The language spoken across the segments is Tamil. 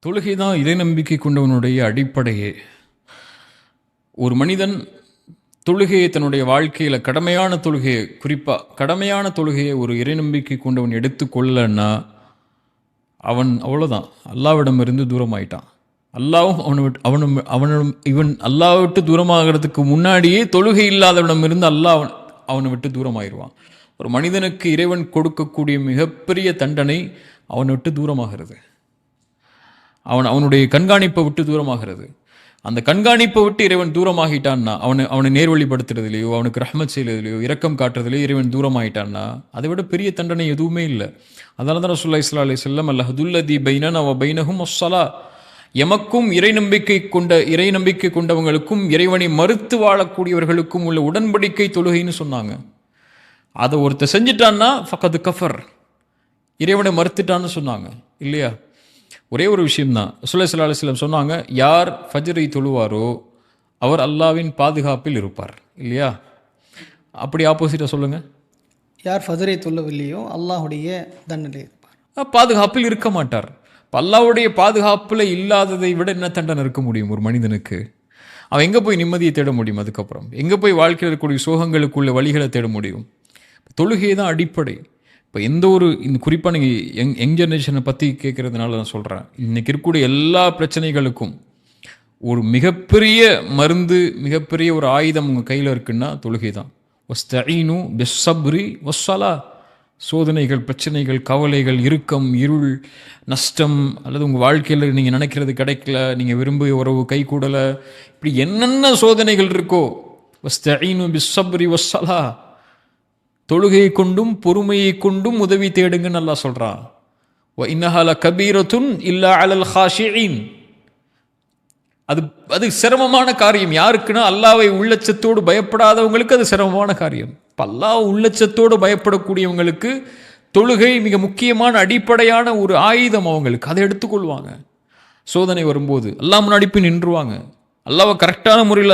தொழுகை தான் இறை நம்பிக்கை கொண்டவனுடைய அடிப்படையே. ஒரு மனிதன் தொழுகையை தன்னுடைய வாழ்க்கையில் கடமையான தொழுகையை, குறிப்பாக கடமையான தொழுகையை ஒரு இறை நம்பிக்கை கொண்டவன் எடுத்துக்கொள்ளன்னா அவன் அவ்வளோதான், அல்லாவிடமிருந்து தூரமாயிட்டான். அல்லாவும் இவன் அல்லாவை விட்டு தூரமாகிறதுக்கு முன்னாடியே தொழுகை இல்லாதவனிடமிருந்து அல்லாஹ் அவனை விட்டு தூரமாயிடுவான். ஒரு மனிதனுக்கு இறைவன் கொடுக்கக்கூடிய மிகப்பெரிய தண்டனை அவனை விட்டு தூரமாகிறது, அவனுடைய கண்காணிப்பை விட்டு தூரமாகிறது. அந்த கண்காணிப்பை விட்டு இறைவன் தூரமாகிட்டான்னா, அவனை நேர்வழிப்படுத்துறதுலையோ, அவனுக்கு ரஹ்மத் செய்யறதுலையோ, இரக்கம் காட்டுறதுலையோ இறைவன் தூரமாகிட்டான்னா அதை விட பெரிய தண்டனை எதுவுமே இல்லை. அதனால தான் ரசூலுல்லாஹி ஸல்லல்லாஹு அலைஹி வஸல்லம் அல்லஹதுல்லதி பைனனா வ பைனஹும் அஸ்ஸலா, எமக்கும் இறை நம்பிக்கை கொண்டவங்களுக்கும் இறைவனை மறுத்து வாழக்கூடியவர்களுக்கும் உள்ள உடன்படிக்கை தொழுகைன்னு சொன்னாங்க. அதை ஒருத்தர் செஞ்சிட்டான்னா ஃபக்கது கஃபர், இறைவனை மறுத்துட்டான்னு சொன்னாங்க இல்லையா? ஒரே ஒரு விஷயம்தான். ரசூலுல்லாஹி ஸல்லல்லாஹு அலைஹி வஸல்லம் சொன்னாங்க, யார் ஃபஜ்ரை தொழுவாரோ அவர் அல்லாஹ்வின் பாதுகாப்பில் இருப்பார் இல்லையா? அப்படி ஆப்போசிட்டாக சொல்லுங்கள். யார் ஃபஜ்ரை தொல்லவில்லையோ அல்லாஹுடைய தண்டனை இருப்பார், பாதுகாப்பில் இருக்க மாட்டார். அல்லாஹ்வுடைய பாதுகாப்பில் இல்லாததை விட என்ன தண்டனை இருக்க முடியும் ஒரு மனிதனுக்கு? அவன் எங்கே போய் நிம்மதியை தேட முடியும்? அதுக்கப்புறம் எங்கே போய் வாழ்க்கையில் இருக்கக்கூடிய சோகங்களுக்குள்ள வழிகளை தேட முடியும்? தொழுகை தான் அடிப்படை. இப்போ எந்த ஒரு இந்த குறிப்பாக நீங்கள் யங் ஜெனரேஷனை பற்றி கேட்குறதுனால நான் சொல்கிறேன், இன்றைக்கி இருக்கக்கூடிய எல்லா பிரச்சனைகளுக்கும் ஒரு மிகப்பெரிய மருந்து, மிகப்பெரிய ஒரு ஆயுதம் உங்கள் கையில் இருக்குன்னா தொழுகை தான். வஸ்தஈனு பிஸ்ஸப்ரி வஸ்ஸலா. சோதனைகள், பிரச்சனைகள், கவலைகள், இறுக்கம், இருள், நஷ்டம், அல்லது உங்கள் வாழ்க்கையில் நீங்கள் நினைக்கிறது கிடைக்கல, நீங்கள் விரும்பிய உறவு கை கூடலை, இப்படி என்னென்ன சோதனைகள் இருக்கோ, வஸ்தஈனு பிஸ்ஸப்ரி வஸ்ஸலா, தொழுகையை கொண்டும் பொறுமையை கொண்டும் உதவி தேடுங்கன்னு அல்லாஹ் சொல்கிறான். வ இன்னஹா லகபீரத்துன் இல்லா அலல் ஹாஷிஈன். அது சிரமமான காரியம். யாருக்குன்னா அல்லாஹ்வை உள்ளச்சத்தோடு பயப்படாதவங்களுக்கு அது சிரமமான காரியம். இப்போ அல்லாஹ் உள்ளச்சத்தோடு பயப்படக்கூடியவங்களுக்கு தொழுகை மிக முக்கியமான அடிப்படையான ஒரு ஆயுதம். அவங்களுக்கு அதை எடுத்துக்கொள்வாங்க. சோதனை வரும்போது அல்லாஹ் முன்னாடி போய் நின்றுவாங்க. அல்லாஹ்வை கரெக்டான முறையில்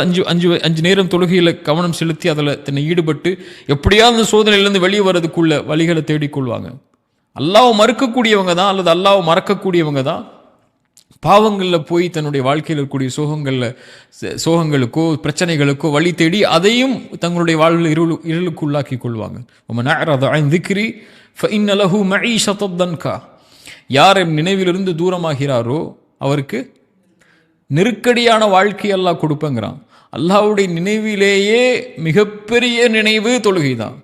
அஞ்சு நேரம் தொழுகையில் கவனம் செலுத்தி அதில் தன்னை ஈடுபட்டு எப்படியாவது அந்த சோதனையிலேருந்து வெளியே வர்றதுக்குள்ள வழிகளை தேடிக்கொள்வாங்க. அல்லாஹ்வை மறுக்கக்கூடியவங்க தான், அல்லது அல்லாஹ்வை மறக்கக்கூடியவங்க தான் பாவங்களில் போய் தன்னுடைய வாழ்க்கையில் இருக்கக்கூடிய சோகங்களுக்கோ பிரச்சனைகளுக்கோ வழி தேடி அதையும் தங்களுடைய வாழ்வில் இருளுக்கு உள்ளாக்கி கொள்வாங்க. யார் நினைவிலிருந்து தூரமாகிறாரோ அவருக்கு நெருக்கடியான வாழ்க்கை அல்லாஹ் கொடுப்பேங்கிறான். அல்லாஹ்வுடைய நினைவிலேயே மிகப்பெரிய நினைவு தொழுகை தான்.